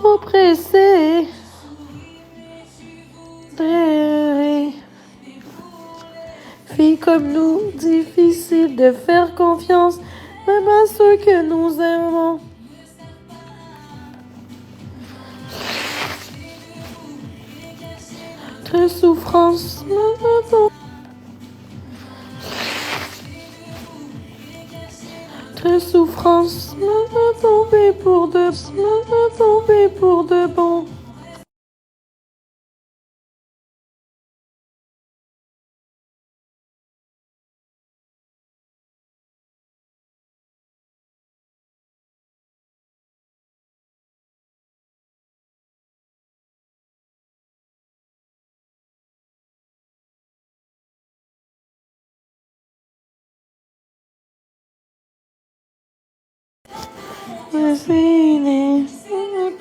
Oppressé. Très. Filles comme nous, difficile de faire confiance, même à ceux que nous aimons. Très souffrance. Très souffrance. Tomber pour de bon.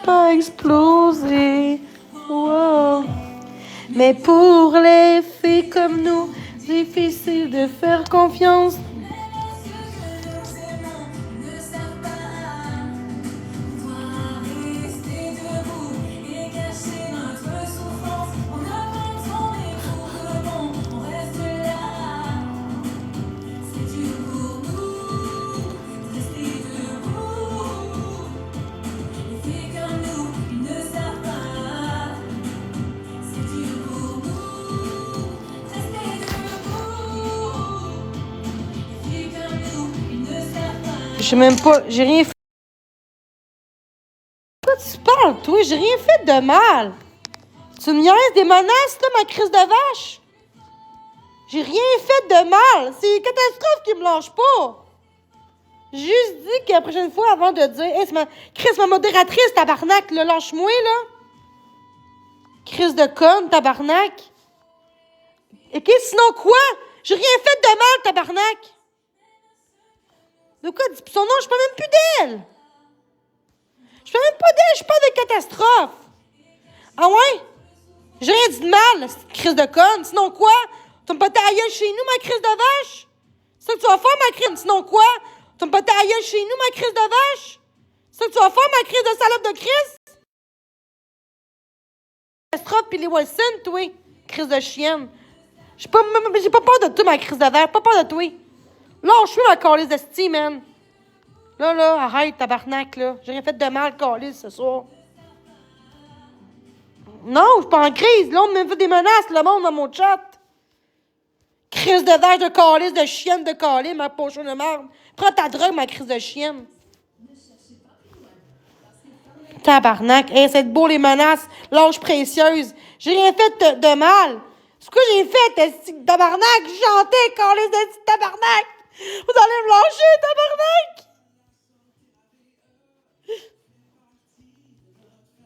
Pas exploser. Wow. Mais pour les filles comme nous, difficile de faire confiance. Je sais même pas, j'ai rien fait. Pourquoi tu parles, toi? J'ai rien fait de mal. Tu me niaises des menaces, là, ma crise de vache? J'ai rien fait de mal. C'est une catastrophe qui me lâche pas. J'ai juste dit que la prochaine fois, avant de dire, hey, c'est ma modératrice, tabarnak, là, lâche-moi, là. Crise de conne, tabarnak. Et qu'est-ce sinon quoi? J'ai rien fait de mal, tabarnak. De quoi? Son nom, je parle même plus d'elle. Je parle même pas d'elle, je parle de catastrophe. Ah ouais? J'ai rien dit de mal, cette crise de conne. Sinon quoi? Tu me pas ta gueule chez nous, ma crise de vache? C'est ça que tu vas faire, ma crise? Sinon quoi? Tu me pas ta gueule chez nous, ma crise de vache? C'est ça que tu vas faire, ma crise de salope de Christ? Catastrophe pis les Wilson, toi. Crise de chienne. J'ai pas peur de toi, ma crise de verre. Pas peur de toi. Là, je suis ma calice de style, man. Là, arrête, tabarnak, là. J'ai rien fait de mal, calice, ce soir. Non, je suis pas en crise. Là, on me fait des menaces, le monde, dans mon chat. Crise de vache, de calice, de chienne, de calice, ma pochon de merde. Prends ta drogue, ma crise de chienne. Tabarnak. Hey, c'est beau, les menaces. Lâche précieuse. J'ai rien fait de mal. Ce que j'ai fait, tabarnak. Je chantais, calice de tabarnak. Vous allez me lâcher, tabarnak.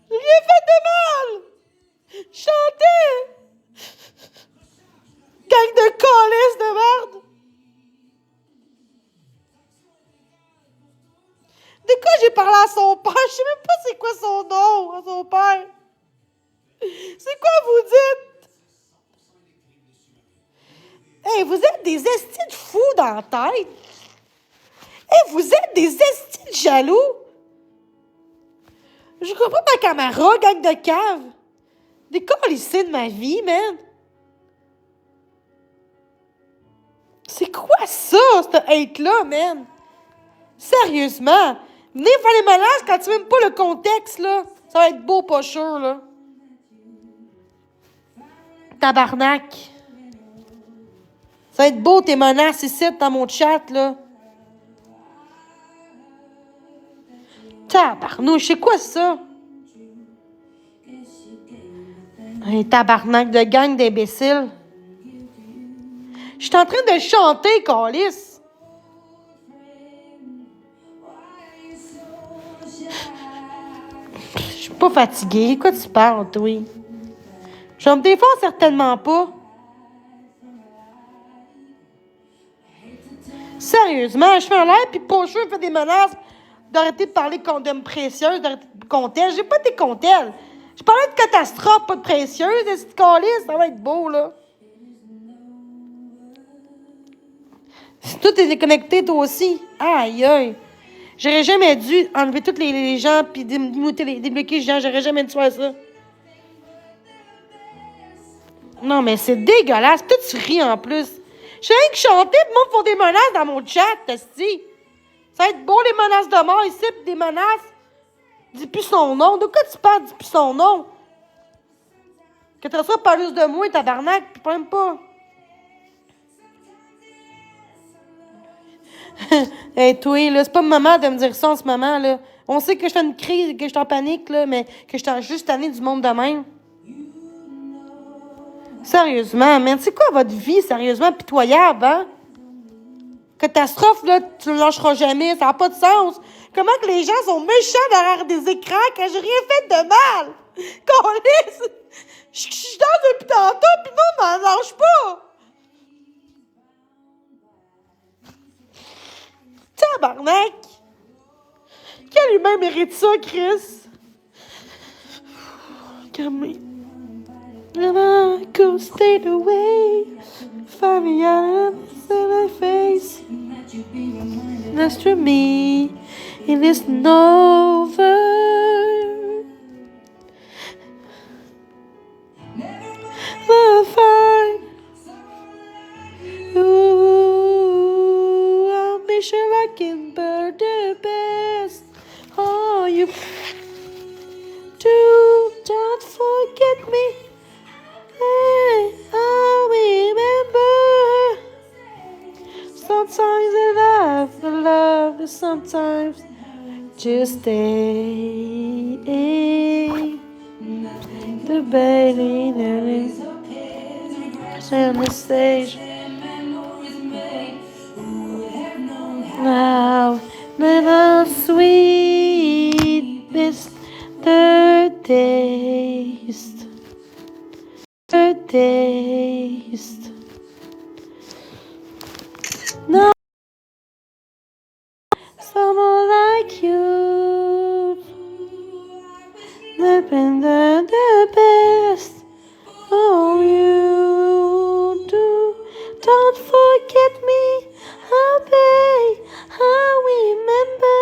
J'ai rien fait de mal. Je chantais. Gang de calice de merde. De quoi j'ai parlé à son père? Je sais même pas c'est quoi son nom à son père. C'est quoi vous dites? Hey, vous êtes des estis de fous dans la tête. Hey, vous êtes des estis de jaloux. Je comprends pas ma caméra, gang de cave. Des calissés de ma vie, man. C'est quoi ça, cette hate-là, man? Sérieusement. Venez faire les menaces quand tu n'as même pas le contexte, là. Ça va être beau, pas sûr, là. Tabarnak. Ça va être beau, tes menaces ici, dans mon chat, là. Tabarnouche, c'est quoi ça? Un tabarnak de gang d'imbéciles. Je suis en train de chanter, câlisse. Je suis pas fatiguée. De quoi tu parles, toi? Je me défends certainement pas. Sérieusement, je fais un live, puis Pocheux me fait des menaces d'arrêter de parler de me précieuse, d'arrêter de compter. J'ai pas été comptelle. Je parlais de catastrophe, pas de précieuse, de cette calice, ça va être beau, là. Si tout est déconnecté, toi aussi. Aïe, aïe. J'aurais jamais dû enlever tous les gens puis débloquer les gens. J'aurais jamais dû faire ça. Non, mais c'est dégueulasse. Peut-être tu ris en plus. Je sais rien que chanter, puis moi, ils font des menaces dans mon chat, t'as-tu. Ça va être beau, les menaces de mort ici, puis des menaces. Dis plus son nom. De quoi tu parles, dis plus son nom? Que tu seras pas juste de moi, tabarnak, puis même pas. Hey, toi, là, c'est pas le moment de me dire ça en ce moment, là. On sait que je fais une crise, que je suis en panique, là, mais que je suis juste tannée du monde de même. Sérieusement, man, c'est quoi votre vie, sérieusement, pitoyable, hein? Catastrophe, là, tu ne lâcheras jamais, ça n'a pas de sens. Comment que les gens sont méchants derrière des écrans quand j'ai rien fait de mal? Câlisse! Je suis dans depuis tantôt, pis non, m'en lâche pas! Tabarnak! Quel humain mérite ça, Chris? Calme. Never go stay away. Find me out of my face. Next to me, it isn't over. I'll find. Ooh, I'll be sure I can bear the best. Oh, you don't forget me. Hey, I remember. Sometimes the love is sometimes just stay. The baby on the stage. Now, little sweet Mr. Taste. Taste. No, someone like you, living the best. Oh, you do. Don't forget me, oh, babe. I remember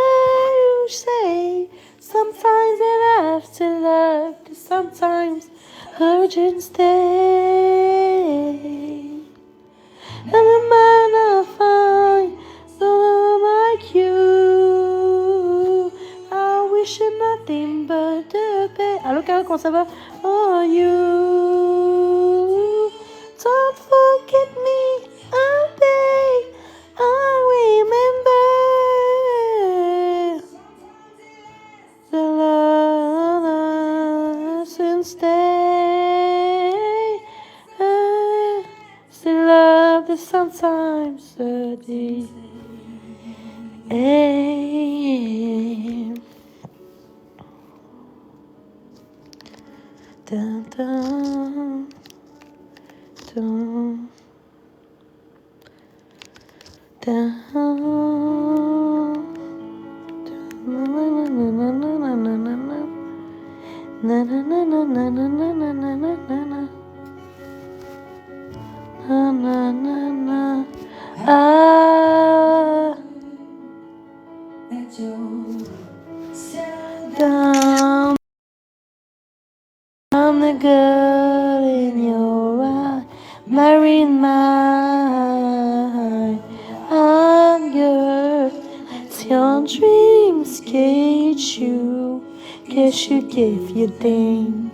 you say sometimes I have to love, sometimes urgent stay. And a man I find someone like you. I wish you nothing but the best. Allô, Carole, comment ça va? Oh, you. Don't forget me, oh, babe. I remember the love since day. Still love the sometimes dirty. Dun, dun, dun, dun, na na na na na na na na na na na na. Na na na na. Down. I'm the girl in your eye, marrying mine. I'm yours. It's your dreams, get you give you thing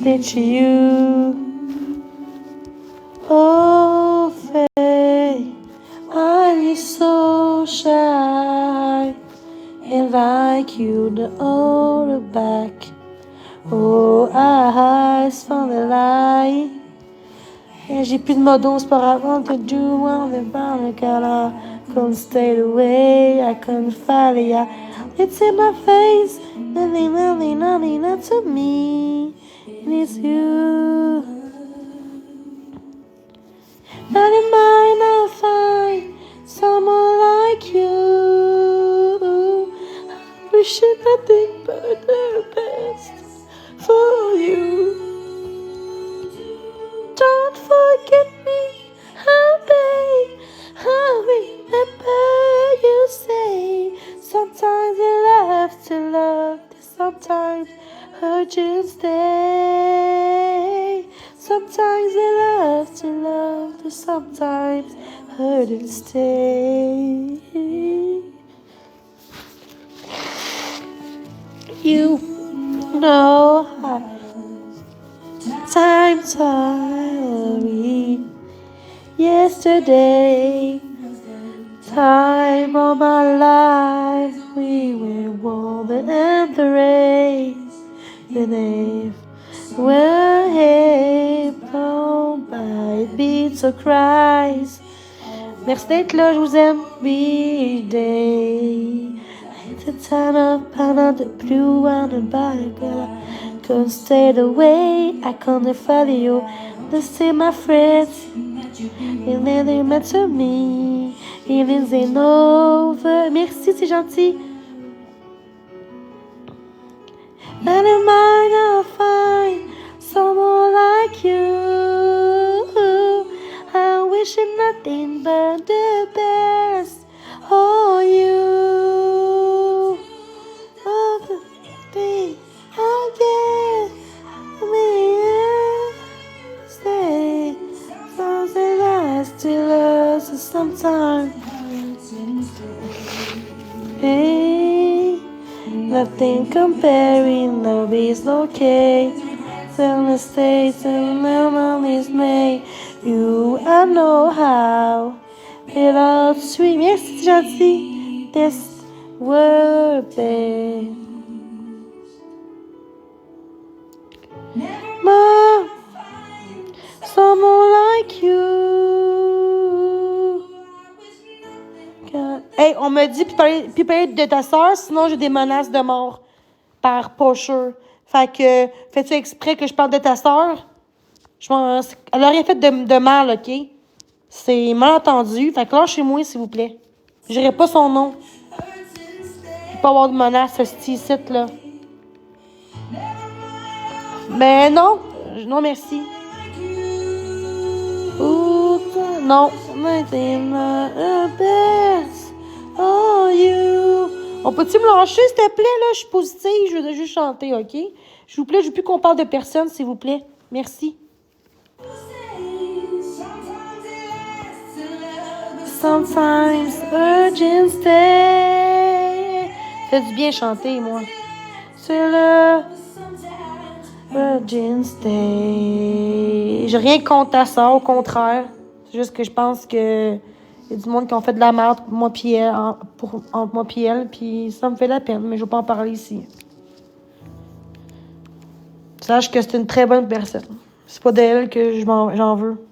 that you. Oh, Faye, are you so shy? And like you, the older back. Oh, eyes from the light. Et j'ai plus de modos pour avant to do on the bound. I couldn't stay away, I couldn't fight it. It's in my face, nothing, nothing, nothing, not to me. And it's you. Not in mine, I'll find someone like you. I wish you nothing but the best for you. Don't forget me, oh babe. I remember you say sometimes you love to love, sometimes hurt you stay. Sometimes you love to love, sometimes hurt and stay. You know how times are yesterday. Time of my life, we were warm in the rain. The name were able by beats or cries. Merci d'être là, je vous aime. Each day. It's a time of pound the blue and the Bible. Couldn't stay away, I couldn't follow you. To see my friends, and then they met to me. It isn't over. Merci, c'est gentil. And in mind I'll find someone like you. I wish it nothing but the best. Oh, you. Oh, the thing. Oh, yeah. Stay. Something lasts till us sometime. Hey, nothing comparing, love is okay. Tell the states and memories made. You, I know how. It all sweet. Merci, gentil. This world, babe. Mom, someone like you. Hey, on me dit puis parler de ta sœur, sinon j'ai des menaces de mort par pocheur. Fait que, fais-tu exprès que je parle de ta sœur? Elle a rien fait de mal, OK? C'est mal entendu. Fait que lâchez-moi, s'il vous plaît. J'irai pas son nom. Il peut pas avoir de menaces, ce site là. Mais non. Non, merci. Ouh, non. Oh, you. On peut-tu me lâcher, s'il te plaît, là? Je suis positive, je veux juste chanter, OK? S'il vous plaît, je veux plus qu'on parle de personne, s'il vous plaît. Merci. Sometimes urgent stay. Fait du bien chanter, moi. C'est le urgent stay. J'ai rien contre ta soeur, au contraire. C'est juste que je pense que y a du monde qui ont fait de la merde entre moi et elle, puis ça me fait la peine, mais je veux pas en parler ici. Sache que c'est une très bonne personne. C'est pas d'elle que j'en veux.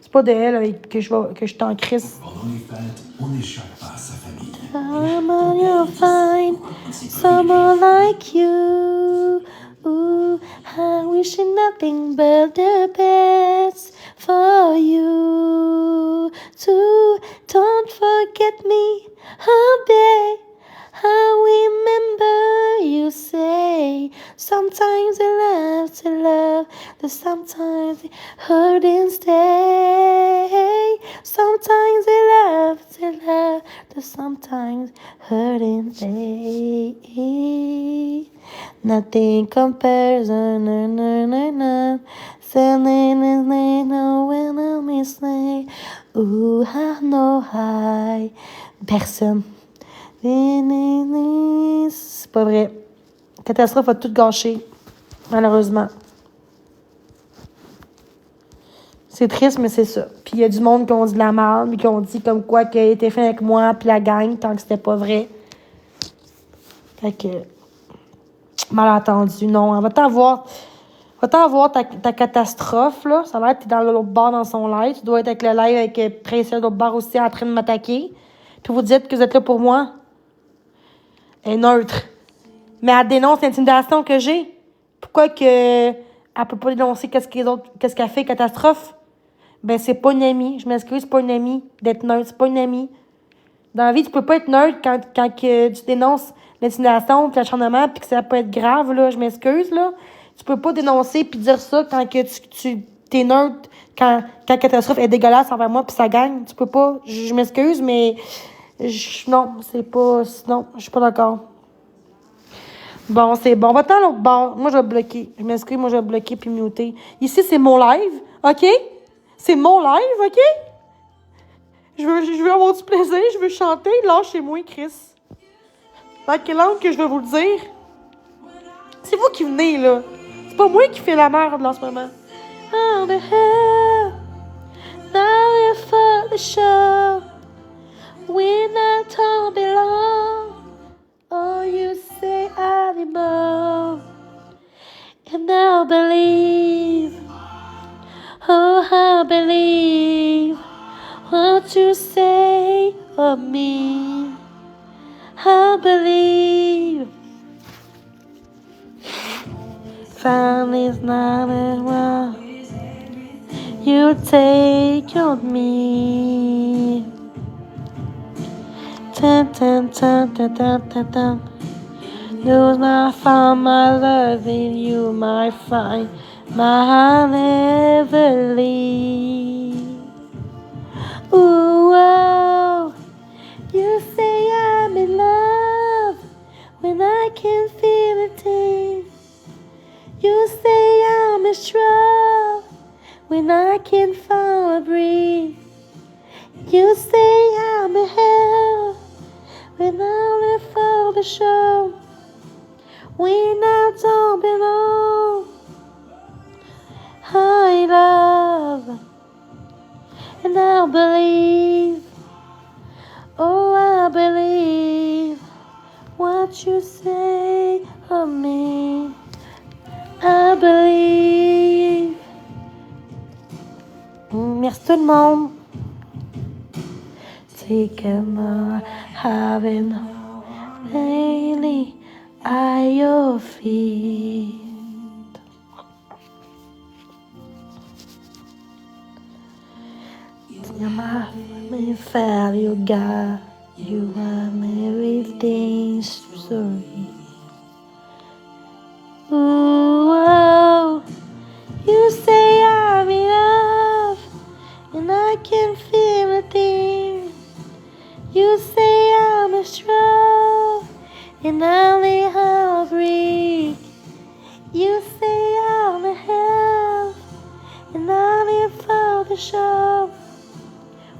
C'est pas d'elle que je t'en crisse. Pendant les fêtes, on n'échappe pas à sa famille. You'll find someone like you. Ooh, I wish nothing but the best for you. Too, don't forget me, oh babe. I remember you say sometimes I love to love, but sometimes it hurt and stay. Sometimes I love to love, but sometimes hurt and stay. Nothing compares, Ooh, I know high. Personne. C'est pas vrai. Catastrophe a tout gâché, malheureusement. C'est triste, mais c'est ça. Puis il y a du monde qui ont dit de la merde, puis qui ont dit comme quoi qu'elle était fin avec moi, puis la gang, tant que c'était pas vrai. Fait que, malentendu, non. Va-t'en voir ta catastrophe, là. Ça a l'air que t'es dans l'autre bar dans son live. Tu dois être avec le live avec Princesse de l'autre bar aussi en train de m'attaquer. Puis vous dites que vous êtes là pour moi. Elle est neutre. Mais elle dénonce l'intimidation que j'ai. Pourquoi que elle peut pas dénoncer qu'est-ce qu'elle fait, catastrophe? Ben, c'est pas une amie. Je m'excuse, c'est pas une amie d'être neutre. C'est pas une amie. Dans la vie, tu peux pas être neutre quand que tu dénonces l'intimidation puis l'acharnement puis que ça peut être grave, là. Je m'excuse, là. Tu peux pas dénoncer puis dire ça quand que tu t'es neutre quand la catastrophe est dégueulasse envers moi puis ça gagne. Tu peux pas. Je m'excuse, mais non, c'est pas... Non, je suis pas d'accord. Bon, c'est bon. Va-t'en à l'autre bord. Moi, je vais bloquer. Je m'excuse, moi, je vais bloquer puis muter. Ici, c'est mon live, OK? C'est mon live, OK? Je veux avoir du plaisir, je veux chanter. Lâchez-moi, Chris. Dans quelle langue que je vais vous le dire? C'est vous qui venez, là. C'est pas moi qui fais la merde, là, en ce moment. On the hill, now for the show. When I don't belong, oh, you say animal. And I'll believe, oh, I believe what you say of me. I believe. Family's not as well. You take on me. Dun, dun, dun, dun, dun, dun, dun. Lose my find my love in you, my find my never leave. Ooh, oh, you say I'm in love when I can feel it in. You say I'm in trouble when I can't find a breathe. You say I'm in hell when I live for the show. When I don't belong, I love and I believe. Oh, I believe what you say of me. I believe. Merci tout le monde. Take my having lately at your feet. My value, God, you are my everything story. Ooh, oh, you say I'm in love, and I can feel a thing. You say I'm a strong, and only I'll breathe. You say I'm a hell, and I live for the show.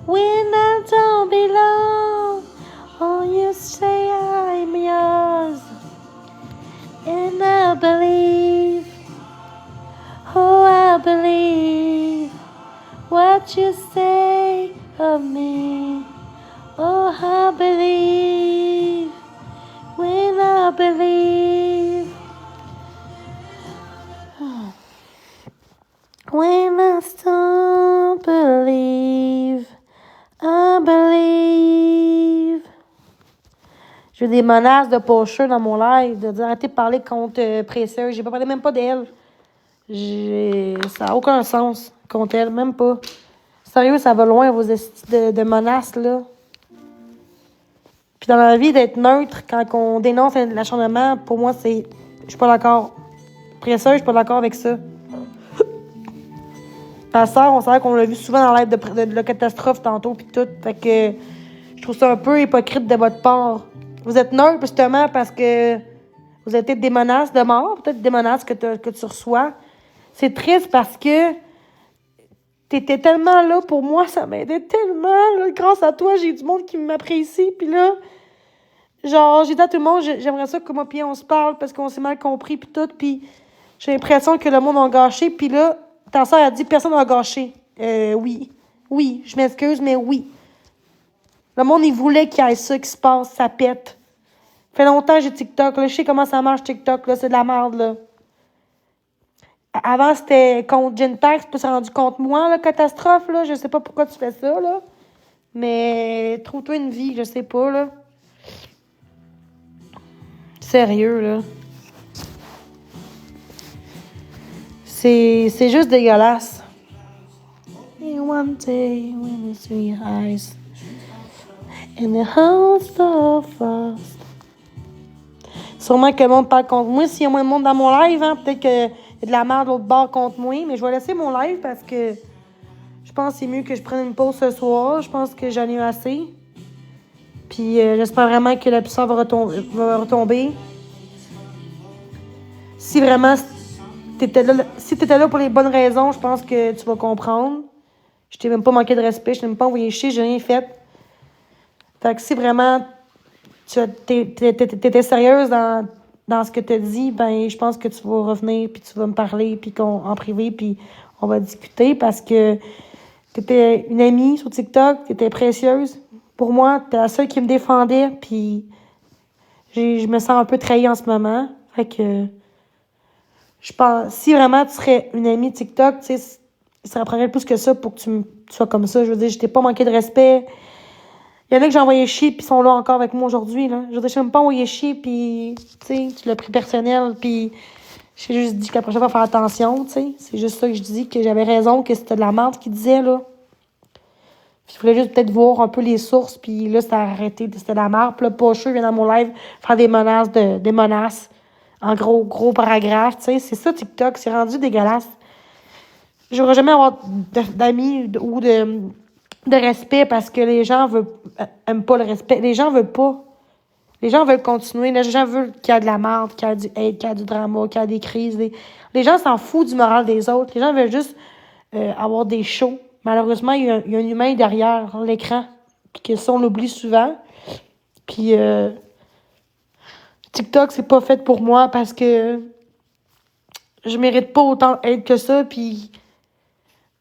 When I don't belong, oh, you say I'm yours. And I believe, oh, I believe what you say of me. Oh, I believe, when I believe, when I don't believe, I believe. J'ai eu des menaces de pocheur dans mon live, de dire arrêtez de parler contre Précieuse. J'ai pas parlé même pas d'elle. Ça n'a aucun sens contre elle, même pas. Sérieux, ça va loin, vos de menaces, là. Puis dans la vie, d'être neutre quand on dénonce l'acharnement, pour moi, c'est... Je suis pas d'accord. Précieuse, je suis pas d'accord avec ça. Ta sœur, on savait qu'on l'a vu souvent dans l'aide de la catastrophe tantôt, puis tout. Fait que je trouve ça un peu hypocrite de votre part. Vous êtes neutre, justement, parce que vous avez peut-être des menaces de mort, peut-être des menaces que tu reçois. C'est triste parce que t'étais tellement là pour moi, ça m'aidait tellement. Là, grâce à toi, j'ai du monde qui m'apprécie. Puis là, genre, j'ai dit à tout le monde, j'aimerais ça que moi puis on se parle parce qu'on s'est mal compris, puis tout. Puis j'ai l'impression que le monde a gâché. Puis là, ta soeur a dit, personne n'a gâché. Oui. Oui, je m'excuse, mais oui. Le monde, il voulait qu'il y ait ça qui se passe, ça pète. Fait longtemps que j'ai TikTok, là. Je sais comment ça marche, TikTok, là. C'est de la merde, là. Avant, c'était contre Gentex, puis c'est rendu contre moi, la catastrophe, là. Je sais pas pourquoi tu fais ça, là. Mais trouve-toi une vie, je sais pas, là. Sérieux, là. C'est juste dégueulasse. And one day when it's three eyes and the house so fast. Sûrement que le monde parle contre moi. S'il y a moins de monde dans mon live, hein, peut-être qu'il y a de la merde de l'autre bord contre moi, mais je vais laisser mon live parce que je pense que c'est mieux que je prenne une pause ce soir. Je pense que j'en ai eu assez. Puis j'espère vraiment que la puissance va retomber. Si vraiment t'étais là pour les bonnes raisons, je pense que tu vas comprendre. Je t'ai même pas manqué de respect, je t'ai même pas envoyé chier, j'ai rien fait. Fait que si vraiment t'étais sérieuse dans ce que t'as dit, ben je pense que tu vas revenir, puis tu vas me parler, puis en privé, puis on va discuter parce que t'étais une amie sur TikTok, t'étais précieuse. Pour moi, t'es la seule qui me défendait, puis je me sens un peu trahie en ce moment. Fait que je pense, si vraiment tu serais une amie TikTok, tu sais, ça prendrait plus que ça pour que tu sois comme ça. Je veux dire, je t'ai pas manqué de respect. Il y en a que j'ai envoyé chier, puis sont là encore avec moi aujourd'hui, là. Je veux dire, je t'ai même pas envoyé chier, puis tu sais, tu l'as pris personnel, puis j'ai juste dit que la prochaine fois, faire attention, tu sais. C'est juste ça que je dis, que j'avais raison, que c'était de la merde qu'il disait, là. Puis je voulais juste peut-être voir un peu les sources, puis là, ça a arrêté, c'était de la merde. Puis là, Pocheux vient dans mon live faire des menaces en gros paragraphes, tu sais. C'est ça, TikTok, c'est rendu dégueulasse. J'aurais jamais avoir d'amis ou de respect parce que les gens aiment pas le respect. Les gens veulent pas. Les gens veulent continuer. Les gens veulent qu'il y ait de la merde, qu'il y ait du hate, qu'il y ait du drama, qu'il y ait des crises. Les gens s'en foutent du moral des autres. Les gens veulent juste avoir des shows. Malheureusement, il y a un humain derrière l'écran. Puis que ça, on l'oublie souvent. Puis TikTok, c'est pas fait pour moi parce que je mérite pas autant hate que ça. Puis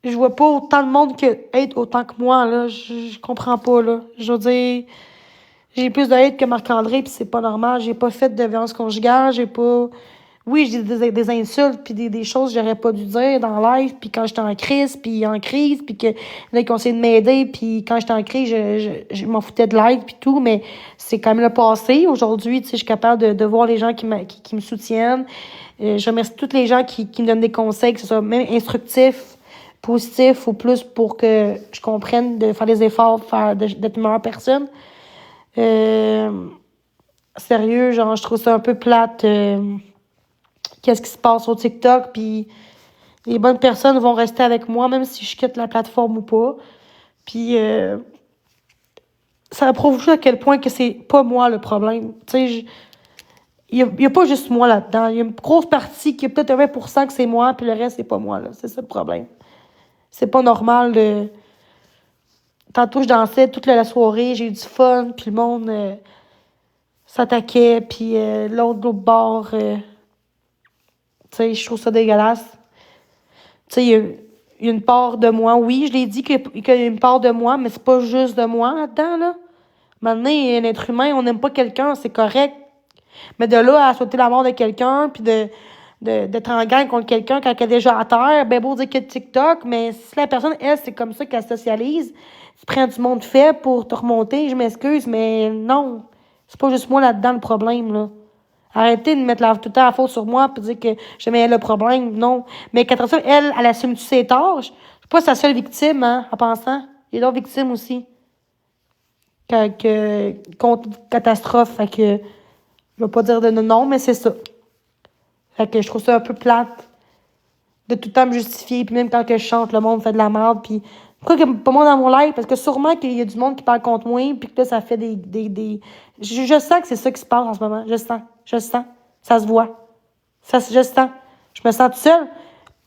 je vois pas autant de monde que hate autant que moi, là. Je comprends pas, là. Je veux dire, j'ai plus de hate que Marc-André, puis c'est pas normal. J'ai pas fait de violence conjugale, j'ai pas... Oui, j'ai dit des insultes, puis des choses que j'aurais pas dû dire dans le live, puis quand j'étais en crise, puis que là, ils ont essayé de m'aider, puis quand j'étais en crise, je m'en foutais de live, puis tout, mais c'est quand même le passé. Aujourd'hui, tu sais, je suis capable de voir les gens qui me soutiennent. Je remercie tous les gens qui me donnent des conseils, que ce soit même instructif, positif ou plus pour que je comprenne de faire des efforts, d'être une meilleure personne. Sérieux, genre, je trouve ça un peu plate. Qu'est-ce qui se passe sur TikTok, puis les bonnes personnes vont rester avec moi, même si je quitte la plateforme ou pas. Puis ça prouve juste à quel point que c'est pas moi le problème. Tu sais, il y a pas juste moi là-dedans. Il y a une grosse partie qui est peut-être 20% que c'est moi, puis le reste, c'est pas moi, là. C'est ça le problème. C'est pas normal de... Tantôt, je dansais toute la soirée, j'ai eu du fun, puis le monde s'attaquait, puis l'autre bord... tu sais, je trouve ça dégueulasse. Tu sais, il y a une part de moi. Oui, je l'ai dit qu'il y a une part de moi, mais c'est pas juste de moi là-dedans, là. Maintenant, un être humain, on n'aime pas quelqu'un, c'est correct. Mais de là à souhaiter la mort de quelqu'un, puis d'être en gang contre quelqu'un quand elle est déjà à terre, ben beau dire que TikTok, mais si la personne, elle, c'est comme ça qu'elle socialise, tu prends du monde fait pour te remonter, je m'excuse, mais non. C'est pas juste moi là-dedans le problème, là. Arrêtez de mettre tout le temps la faute sur moi et dire que jamais elle le problème. Non. Mais qu'après ça, elle assume-tu ses tâches? Je suis pas sa seule victime, hein, en pensant. Il y a d'autres victimes aussi. Contre catastrophe. Fait que je vais pas dire de non, mais c'est ça. Fait que je trouve ça un peu plate de tout le temps me justifier. Puis même quand que je chante, le monde fait de la merde. Puis pourquoi qu'il y a pas moins dans mon live? Parce que sûrement qu'il y a du monde qui parle contre moi. Puis que là, ça fait des... Je sens que c'est ça qui se passe en ce moment. Je sens. Ça se voit. Je sens. Je me sens toute seule.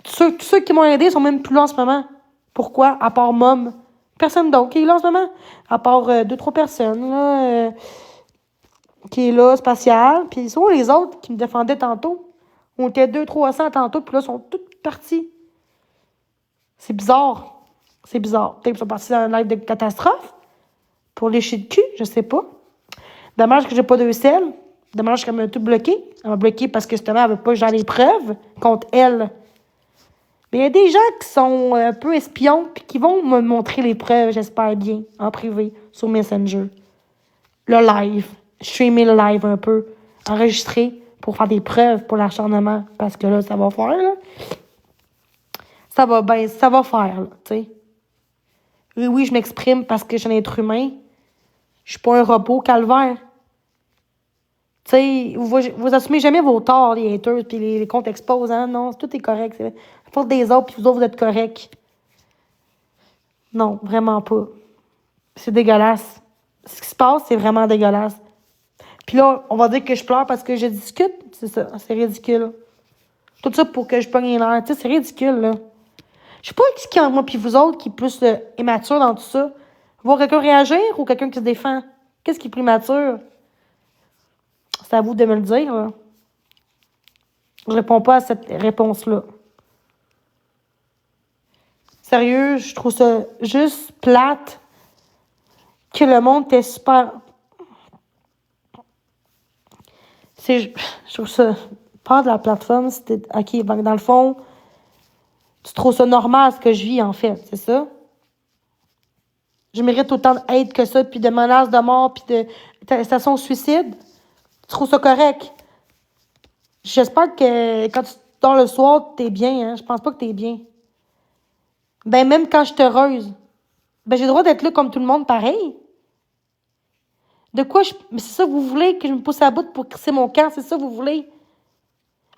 Tous ceux qui m'ont aidé sont même plus là en ce moment. Pourquoi? À part Mom. Personne d'autre qui est là en ce moment. À part 2-3 personnes, là, qui est là, spatial. Puis souvent les autres qui me défendaient tantôt. On était 200-300 tantôt, puis là, sont toutes parties. C'est bizarre. Peut-être qu'ils sont partis dans un live de catastrophe. Pour lécher le cul, je sais pas. Dommage que j'ai pas de sel. Dommage qu'elle m'a tout bloqué. Elle m'a bloqué parce que justement, elle veut pas que j'aille les preuves contre elle. Mais il y a des gens qui sont un peu espions puis qui vont me montrer les preuves, j'espère bien, en privé, sur Messenger. Le live. Streamer le live un peu. Enregistrer pour faire des preuves pour l'acharnement. Parce que là, ça va faire, là. Ça va faire, là, tu sais. Oui, je m'exprime parce que je suis un être humain. Je suis pas un robot calvaire. Tu sais, vous assumez jamais vos torts, les haters, puis les comptes exposent, hein? Non, tout est correct. C'est la faute des autres, puis vous autres, vous êtes corrects. Non, vraiment pas. C'est dégueulasse. Ce qui se passe, c'est vraiment dégueulasse. Puis là, on va dire que je pleure parce que je discute. C'est ça, c'est ridicule. Tout ça pour que je pogne les nerfs. Tu sais, c'est ridicule, là. Je sais pas ce qu'il y a entre moi puis vous autres qui est plus immature dans tout ça. Voir quelqu'un réagir ou quelqu'un qui se défend? Qu'est-ce qui est plus mature? C'est à vous de me le dire, là. Je réponds pas à cette réponse-là. Sérieux, je trouve ça juste plate que le monde était super... Je trouve ça... Pas de la plateforme, c'était... OK, dans le fond, tu trouves ça normal ce que je vis, en fait, c'est ça? Je mérite autant d'aide que ça, puis de menaces de mort, puis de station suicide. Tu trouves ça correct? J'espère que quand tu dors le soir, t'es bien, hein? Je pense pas que t'es bien. Ben, même quand je suis heureuse, ben, j'ai le droit d'être là comme tout le monde, pareil. De quoi je... Mais c'est ça que vous voulez, que je me pousse à bout pour crisser mon camp, c'est ça que vous voulez.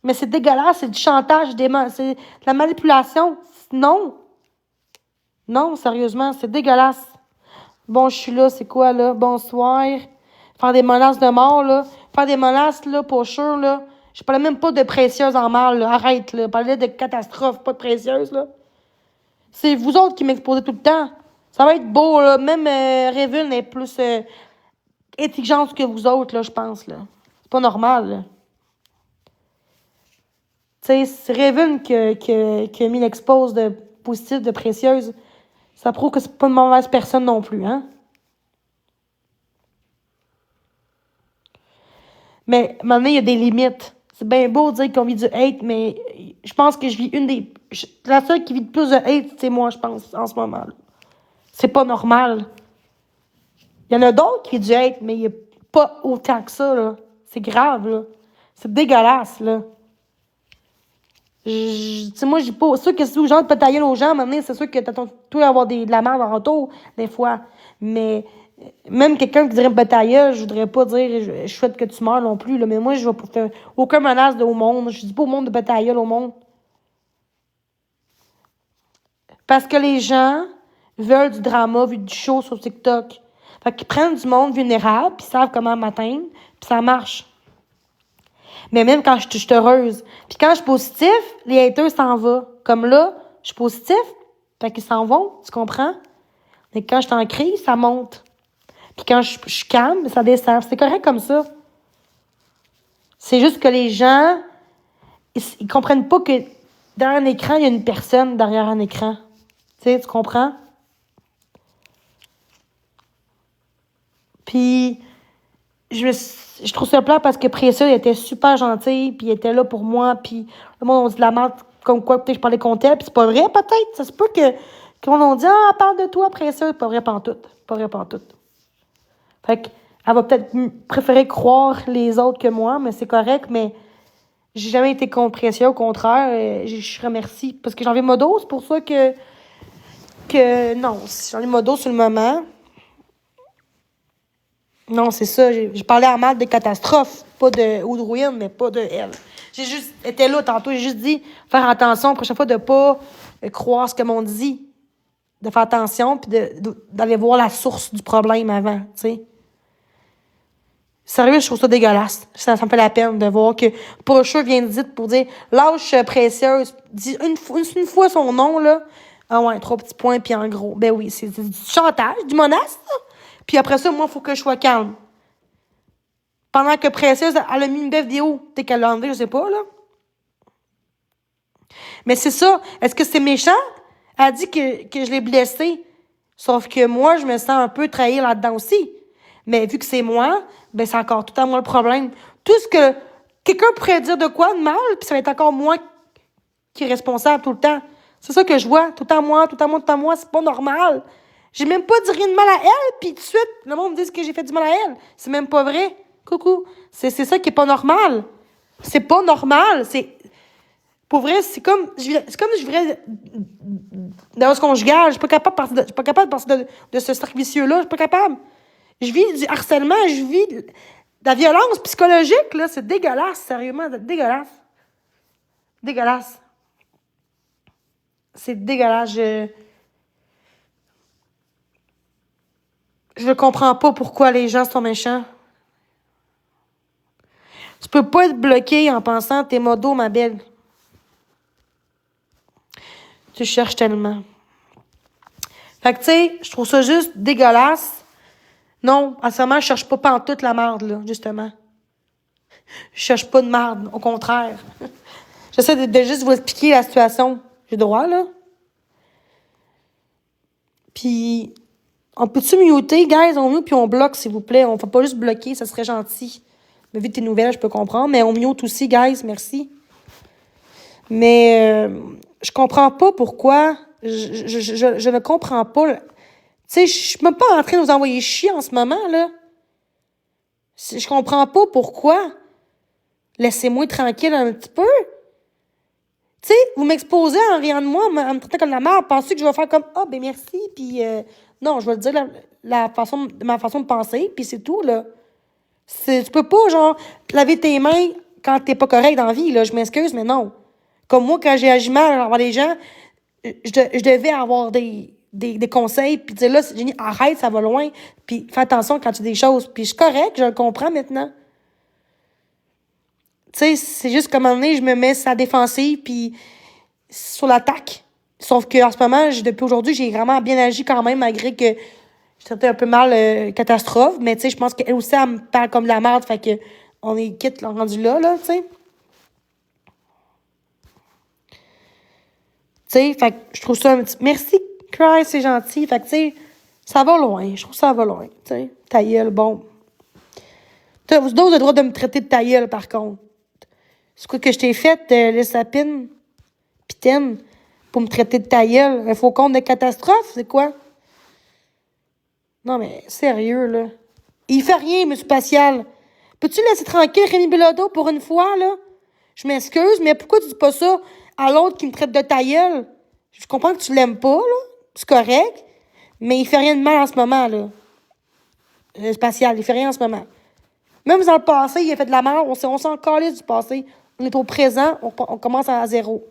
Mais c'est dégueulasse, c'est du chantage, c'est de la manipulation. Non. Non, sérieusement, c'est dégueulasse. Bon, je suis là, c'est quoi, là? Bonsoir. Faire des menaces de mort, là. Faire des menaces, là, pour sûr, là. Je parlais même pas de précieuse en mal, là. Arrête, là. Je parlais de catastrophe, pas de précieuse, là. C'est vous autres qui m'exposez tout le temps. Ça va être beau, là. Même Raven est plus intelligente que vous autres, là, je pense, là. C'est pas normal, là. Tu sais, c'est Raven qui a mis l'expose de positif, de précieuse. Ça prouve que c'est pas une mauvaise personne non plus, hein? Mais maintenant, il y a des limites. C'est bien beau de dire qu'on vit du hate, mais je pense que je vis la seule qui vit le plus de hate, c'est moi, je pense, en ce moment. Là. C'est pas normal. Il y en a d'autres qui vivent du hate, mais il n'y a pas autant que ça, là. C'est grave, là. C'est dégueulasse, là. Tu sais, moi, je dis pas... C'est sûr que si les gens te pétaillent aux gens, maintenant, c'est sûr que t'attends tout à avoir de la merde en retour, des fois. Mais même quelqu'un qui dirait bataille, je voudrais pas dire je souhaite que tu meurs non plus, là. Mais moi, je vais pas faire aucun menace au monde. Je dis pas au monde de bataille au monde. Parce que les gens veulent du drama, vu du show sur TikTok. Fait qu'ils prennent du monde vulnérable, puis ils savent comment m'atteindre, puis ça marche. Mais même quand je suis heureuse. Puis quand je suis positif, les haters s'en vont. Comme là, je suis positif, fait qu'ils s'en vont, tu comprends? Mais quand je suis en crise, ça monte. Puis quand je suis calme, ça descend. C'est correct comme ça. C'est juste que les gens, ils comprennent pas que derrière un écran, il y a une personne derrière un écran. Tu sais, tu comprends? Puis, je trouve ça plat parce que Précieux était super gentil, puis il était là pour moi, puis le monde, on dit de la merde comme quoi, peut-être que je parlais contre elle, puis c'est pas vrai, peut-être. Ça se peut que on dit « Ah, parle de toi, Précieux. » Pas vrai pantoute. Pas vrai pantoute. Fait qu'elle va peut-être préférer croire les autres que moi, mais c'est correct, mais j'ai jamais été contre Précieux, au contraire, je remercie. Parce que j'en ai modo, c'est pour ça que non, j'en ai modo sur le moment. Non, c'est ça. J'ai parlé en mal des catastrophes, pas ou de ruines, mais pas de elle. J'ai juste été là tantôt, j'ai juste dit faire attention la prochaine fois de pas croire ce que m'on dit. De faire attention puis d'aller voir la source du problème avant, tu sais. Sérieux, je trouve ça dégueulasse. Ça me fait la peine de voir que Pocheux vient de dire pour dire lâche Précieuse. Dis une fois son nom, là. Ah ouais, 3 petits points, puis en gros. Ben oui, c'est du chantage, du menace, là. Puis après ça, moi, il faut que je sois calme. Pendant que Précieuse, elle a mis une belle vidéo. Peut-être qu'elle l'a enlevée, je sais pas, là. Mais c'est ça. Est-ce que c'est méchant? Elle dit que je l'ai blessée. Sauf que moi, je me sens un peu trahie là-dedans aussi. Mais vu que c'est moi, ben c'est encore tout à moi le problème. Tout ce que quelqu'un pourrait dire de quoi de mal, puis ça va être encore moi qui est responsable tout le temps. C'est ça que je vois. Tout à moi, tout à moi, tout à moi. C'est pas normal. J'ai même pas dit rien de mal à elle, puis tout de suite, le monde me dit que j'ai fait du mal à elle. C'est même pas vrai. Coucou. C'est ça qui est pas normal. C'est pas normal. Pour vrai, c'est comme si je vivrais dans ce conjugal. Je suis pas capable de partir de ce cercle vicieux-là. Je suis pas capable. Je vis du harcèlement. Je vis La violence psychologique, là, c'est dégueulasse, sérieusement, c'est dégueulasse. Dégueulasse. C'est dégueulasse. Je ne comprends pas pourquoi les gens sont méchants. Tu peux pas être bloqué en pensant t'es modo, ma belle. Tu cherches tellement. Fait que, tu sais, je trouve ça juste dégueulasse. Non, en ce moment, je cherche pas pantoute la marde, là, justement. Je cherche pas de marde, au contraire. J'essaie de juste vous expliquer la situation. J'ai droit, là. Puis, on peut-tu muter, guys? On mute puis on bloque, s'il vous plaît. On fait pas juste bloquer, ça serait gentil. Mais vu tes nouvelles, je peux comprendre. Mais on mute aussi, guys, merci. Mais je comprends pas pourquoi. Je ne comprends pas. Tu sais, je suis même pas en train de vous envoyer chier en ce moment, là. Je comprends pas pourquoi. Laissez-moi tranquille un petit peu. Tu sais, vous m'exposez en riant de moi, en me traitant comme la merde. Pensez que je vais faire comme, ah, ben merci, puis non, je vais te dire ma façon de penser, puis c'est tout, là. Tu peux pas, genre, laver tes mains quand t'es pas correct dans la vie, là. Je m'excuse, mais non. Comme moi, quand j'ai agi mal envers les gens, je devais avoir des conseils, puis dire là, Jenny, arrête, ça va loin, puis fais attention quand tu dis des choses. Puis je suis correct, je le comprends maintenant. Tu sais, c'est juste qu'à un moment donné, je me mets sur la défensive, puis sur l'attaque. Sauf qu'en ce moment, depuis aujourd'hui, j'ai vraiment bien agi quand même, malgré que j'étais un peu mal catastrophe. Mais tu sais, je pense qu'elle aussi, elle me parle comme de la merde, fait que on est quitte, rendu là, tu sais. Tu sais, fait que je trouve ça un petit... Merci, Cry, c'est gentil. Fait que, tu sais, ça va loin. Je trouve que ça va loin, tu sais. Ta gueule, bon. Vous avez le droit de me traiter de ta gueule, par contre. C'est quoi que je t'ai fait, les sapines, pitaine, pour me traiter de ta gueule? Un faux compte de catastrophe, c'est quoi? Non, mais sérieux, là. Il fait rien, M. Spatial. Peux-tu laisser tranquille Rémi Bilodeau pour une fois, là? Je m'excuse, mais pourquoi tu dis pas ça à l'autre qui me traite de ta gueule? Je comprends que tu l'aimes pas, là. C'est correct. Mais il fait rien de mal en ce moment, là. Spatial, il fait rien en ce moment. Même dans le passé, il a fait de la merde. On s'en calisse du passé. On est au présent, on commence à zéro.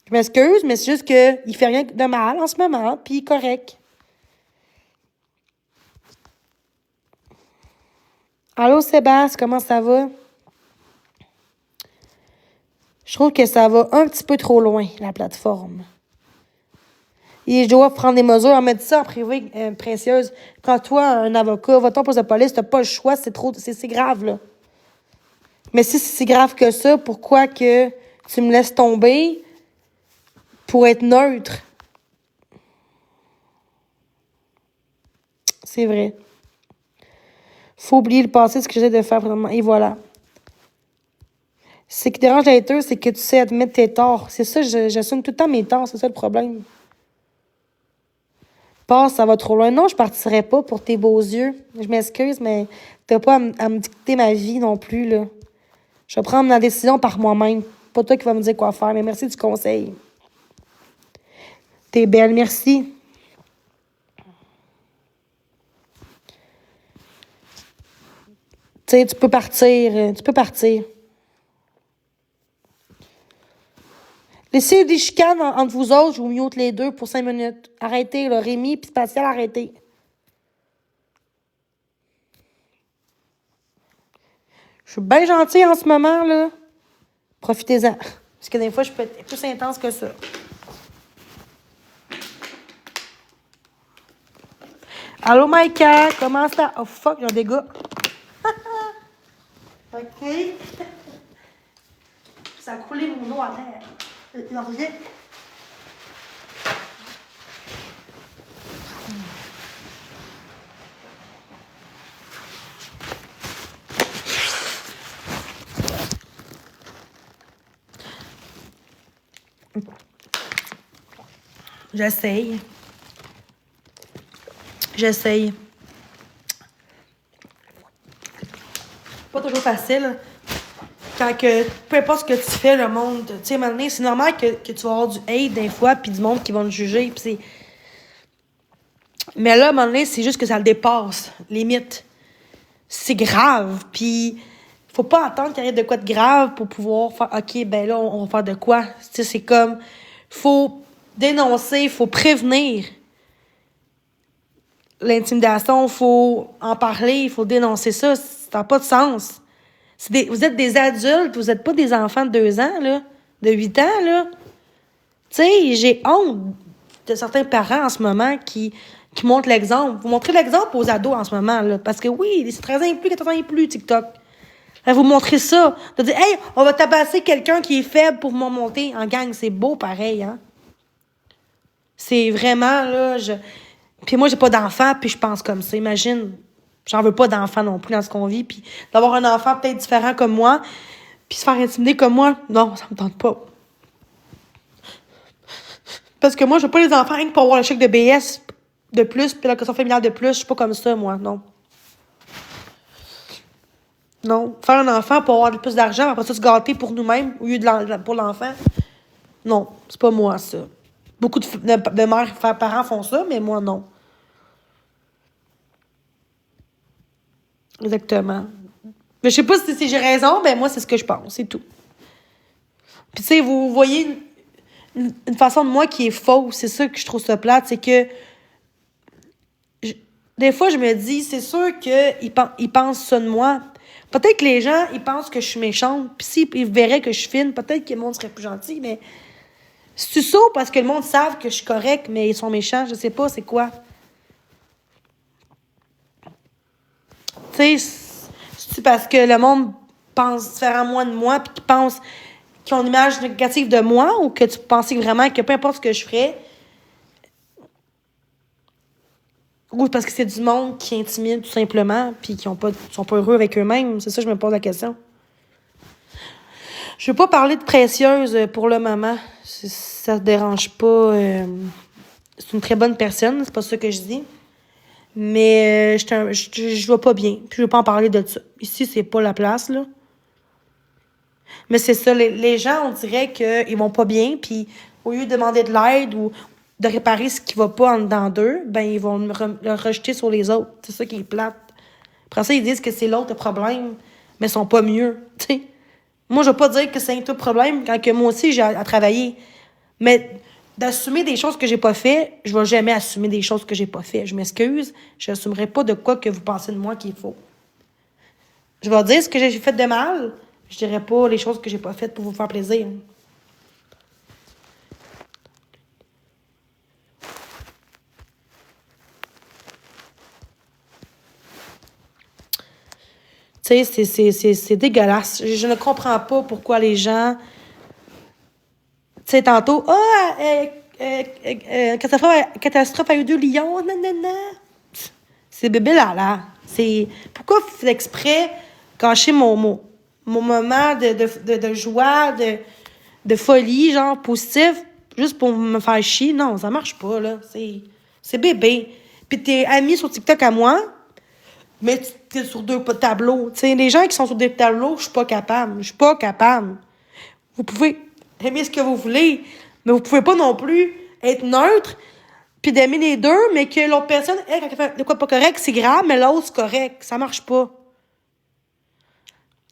Je m'excuse, mais c'est juste qu'il fait rien de mal en ce moment, puis correct. Allô, Sébastien, comment ça va? Je trouve que ça va un petit peu trop loin, la plateforme. Et je dois prendre des mesures. On m'a dit ça en privé, précieuse. Quand toi, un avocat, va-t-on pour la police, t'as pas le choix, c'est grave, là. Mais si c'est si grave que ça, pourquoi que tu me laisses tomber pour être neutre? C'est vrai. Faut oublier le passé, ce que j'essaie de faire vraiment. Et voilà. Ce qui dérange les haters, c'est que tu sais admettre tes torts. C'est ça, j'assume tout le temps mes torts, c'est ça le problème. Passe, ça va trop loin. Non, je partirai pas pour tes beaux yeux. Je m'excuse, mais t'as pas à me dicter ma vie non plus, là. Je vais prendre ma décision par moi-même. Pas toi qui vas me dire quoi faire, mais merci du conseil. T'es belle, merci. Tu sais, tu peux partir. Laissez des chicanes entre vous autres, je vous mute les deux pour 5 minutes. Arrêtez, là. Rémi puis Spatial, arrêtez. Je suis bien gentille en ce moment, là. Profitez-en. Parce que des fois, je peux être plus intense que ça. Allô, Maïka, comment ça? Oh, fuck, j'ai un dégât. OK. Ça a coulé mon eau à terre. Il en revient. J'essaye. Pas toujours facile. Quand que, peu importe ce que tu fais, le monde... Tu sais, à un moment donné, c'est normal que tu vas avoir du hate des fois, puis du monde qui va te juger, puis c'est... Mais là, à un moment donné, c'est juste que ça le dépasse, limite. c'est grave. Puis, faut pas attendre qu'il arrive de quoi de grave pour pouvoir faire, OK, ben là, on va faire de quoi? Tu sais, c'est comme, faut dénoncer, faut prévenir. L'intimidation, faut en parler, il faut dénoncer ça. Ça n'a pas de sens. Vous êtes des adultes, vous n'êtes pas des enfants de 2 ans, là, de 8 ans, là. Tu sais, j'ai honte de certains parents en ce moment qui montrent l'exemple. Vous montrez l'exemple aux ados en ce moment, là. Parce que oui, c'est 13 ans et plus, 14 ans et plus, TikTok. Vous montrez ça. De dire, hey, on va tabasser quelqu'un qui est faible pour monter en gang. C'est beau pareil, hein. C'est vraiment, là, Puis moi, j'ai pas d'enfant, puis je pense comme ça. Imagine, j'en veux pas d'enfant non plus dans ce qu'on vit. Puis d'avoir un enfant peut-être différent comme moi, puis se faire intimider comme moi, non, ça me tente pas. Parce que moi, je veux pas les enfants rien que pour avoir le chèque de BS de plus, puis l'allocation familiale de plus. Je suis pas comme ça, moi, non. Non. Faire un enfant pour avoir plus d'argent, après ça, se gâter pour nous-mêmes au lieu pour l'enfant. Non, c'est pas moi, ça. Beaucoup de mères, parents font ça, mais moi, non. Exactement. Mais je sais pas si j'ai raison, ben moi, c'est ce que je pense, c'est tout. Puis tu sais, vous voyez une façon de moi qui est fausse, c'est ça que je trouve ça plate, c'est que des fois, je me dis, c'est sûr qu'ils pensent ça de moi. Peut-être que les gens, ils pensent que je suis méchante, puis s'ils verraient que je suis fine, peut-être que le monde serait plus gentil, mais c'est ça parce que le monde savent que je suis correcte, mais ils sont méchants, je sais pas, c'est quoi. Tu sais, c'est parce que le monde pense différemment de moi, puis qu'ils ont une image négative de moi, ou que tu pensais vraiment que peu importe ce que je ferais, ou parce que c'est du monde qui intimide tout simplement, puis qui sont pas heureux avec eux-mêmes. C'est ça que je me pose la question. Je veux pas parler de précieuse pour le moment. Ça te dérange pas. C'est une très bonne personne, c'est pas ça que je dis. Mais je vais pas bien. Puis je veux pas en parler de ça. Ici, c'est pas la place, là. Mais c'est ça, les gens, on dirait qu'ils vont pas bien, puis au lieu de demander de l'aide ou de réparer ce qui va pas en dedans d'eux, ben ils vont le rejeter sur les autres. C'est ça qui est plate. Après ça, ils disent que c'est l'autre le problème, mais ils sont pas mieux, tu sais. Moi, je veux pas dire que c'est un tout problème quand que moi aussi, j'ai à travailler. Mais d'assumer des choses que j'ai pas fait, je vais jamais assumer des choses que j'ai pas fait. Je m'excuse, je n'assumerai pas de quoi que vous pensez de moi qui est faux. Je vais dire ce que j'ai fait de mal, je dirais pas les choses que j'ai pas faites pour vous faire plaisir. Tu sais, c'est dégueulasse. Je ne comprends pas pourquoi les gens... Tu sais, tantôt, catastrophe a eu 2 lions, nanana. C'est bébé là. C'est... Pourquoi vous faites exprès gâcher mon moment de joie, de folie, genre, positif, juste pour me faire chier? Non, ça marche pas, là. C'est bébé. Puis t'es ami sur TikTok à moi, mais t'es sur 2 tableaux. Tu sais, les gens qui sont sur des tableaux, je suis pas capable. Je suis pas capable. Vous pouvez aimer ce que vous voulez, mais vous pouvez pas non plus être neutre puis d'aimer les deux, mais que l'autre personne, elle, quand elle fait de quoi pas correct, c'est grave, mais l'autre, c'est correct. Ça marche pas.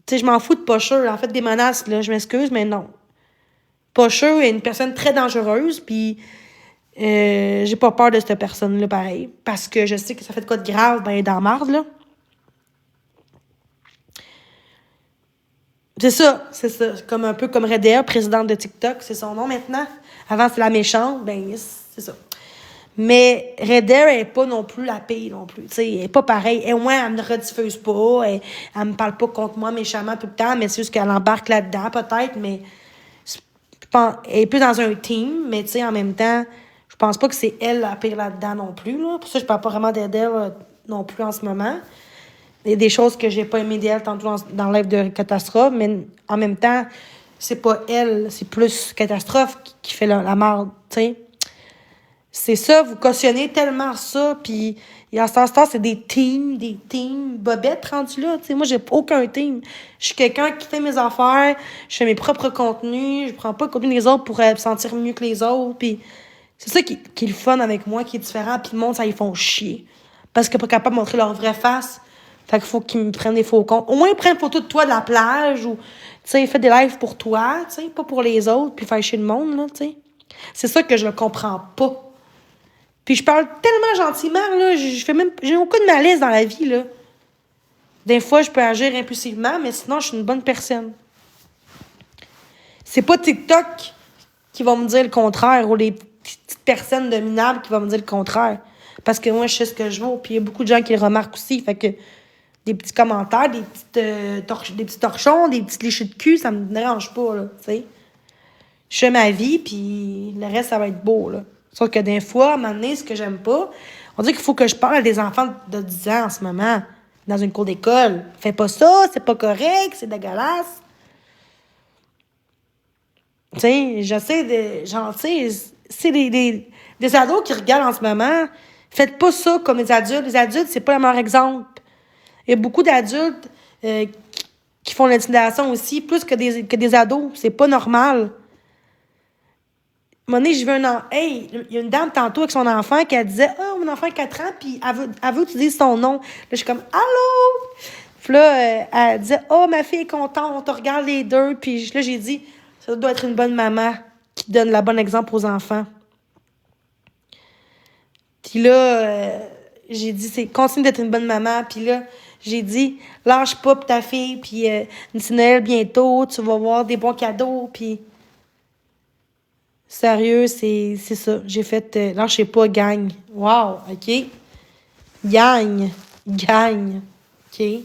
Tu sais, je m'en fous de Pusher. En fait, des menaces, là, je m'excuse, mais non. Pusher est une personne très dangereuse, puis j'ai pas peur de cette personne-là, pareil. Parce que je sais que ça fait de quoi de grave, ben, elle est dans la marde, là. C'est ça. Comme un peu comme Redea, présidente de TikTok, c'est son nom maintenant. Avant, c'est la méchante, ben, c'est ça. Mais Redea, elle est pas non plus la pire non plus. T'sais, elle est pas pareille. Et au moins, elle me rediffuse pas. Elle me parle pas contre moi méchamment tout le temps, mais c'est juste qu'elle embarque là-dedans, peut-être, mais je pense, elle est plus dans un team, mais tu sais, en même temps, je pense pas que c'est elle la pire là-dedans non plus, là. Pour ça, je parle pas vraiment d'elle non plus en ce moment. Il y a des choses que j'ai pas aimées d'elle tantôt dans le live de Catastrophe, mais en même temps, c'est pas elle, c'est plus Catastrophe qui fait la merde, tu sais. C'est ça, vous cautionnez tellement ça, puis en ce temps, c'est des teams bobettes rendus là. T'sais, moi, j'ai aucun team. Je suis quelqu'un qui fait mes affaires, je fais mes propres contenus, je prends pas le contenu des autres pour me sentir mieux que les autres, puis c'est ça qui est le fun avec moi, qui est différent, puis le monde, ça, ils font chier. Parce qu'ils sont pas capables de montrer leur vraie face, Fait qu'il faut qu'ils me prennent des faux comptes. Au moins, ils prennent une photo de toi de la plage ou, tu sais, fais des lives pour toi, tu sais, pas pour les autres, puis faire chier le monde, là, tu sais. C'est ça que je ne comprends pas. Puis je parle tellement gentiment, là, j'ai aucun malaise dans la vie, là. Des fois, je peux agir impulsivement, mais sinon, je suis une bonne personne. C'est pas TikTok qui va me dire le contraire ou les petites personnes de minables qui vont me dire le contraire. Parce que moi, je sais ce que je vaux. Puis il y a beaucoup de gens qui le remarquent aussi. Fait que des petits commentaires, des petits torchons, des petites léchées de cul, ça me dérange pas, là, tu sais. Je fais ma vie, puis le reste, ça va être beau, là. Sauf que des fois, à un moment donné, ce que j'aime pas, on dit qu'il faut que je parle à des enfants de 10 ans en ce moment, dans une cour d'école. Fais pas ça, c'est pas correct, c'est dégueulasse. Tu sais, j'essaie de... Genre, tu sais, c'est des ados qui regardent en ce moment. Faites pas ça comme les adultes. Les adultes, c'est pas le meilleur exemple. Il y a beaucoup d'adultes qui font l'intimidation aussi, plus que des ados. C'est pas normal. À un moment donné, j'ai vu Hey, il y a une dame tantôt avec son enfant qui disait « Ah, mon enfant a 4 ans, puis elle veut que tu dises son nom. » Là, je suis comme « Allô? » Puis là, elle disait « Oh, ma fille est contente, on te regarde les deux. » Puis là, j'ai dit « Ça doit être une bonne maman qui donne le bon exemple aux enfants. » Puis là, j'ai dit « Continue d'être une bonne maman. » Puis là, j'ai dit « Lâche pas pour ta fille, puis c'est Noël bientôt, tu vas voir des bons cadeaux. » Puis sérieux, c'est ça. J'ai fait lâchez pas, gagne. Wow, OK? Gagne. OK? Il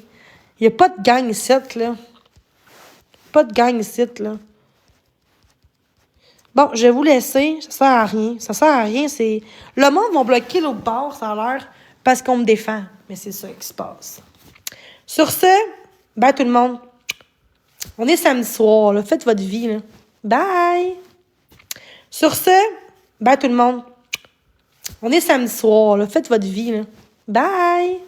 n'y a pas de gang ici, là. Pas de gang ici, là. Bon, je vais vous laisser. Ça sert à rien. Ça sert à rien. C'est... Le monde va bloquer l'autre bord, ça a l'air, parce qu'on me défend. Mais c'est ça qui se passe. Sur ce, bye tout le monde. On est samedi soir, là. Faites votre vie, là. Bye! Sur ce, bye tout le monde. On est samedi soir, là. Faites votre vie, là. Bye!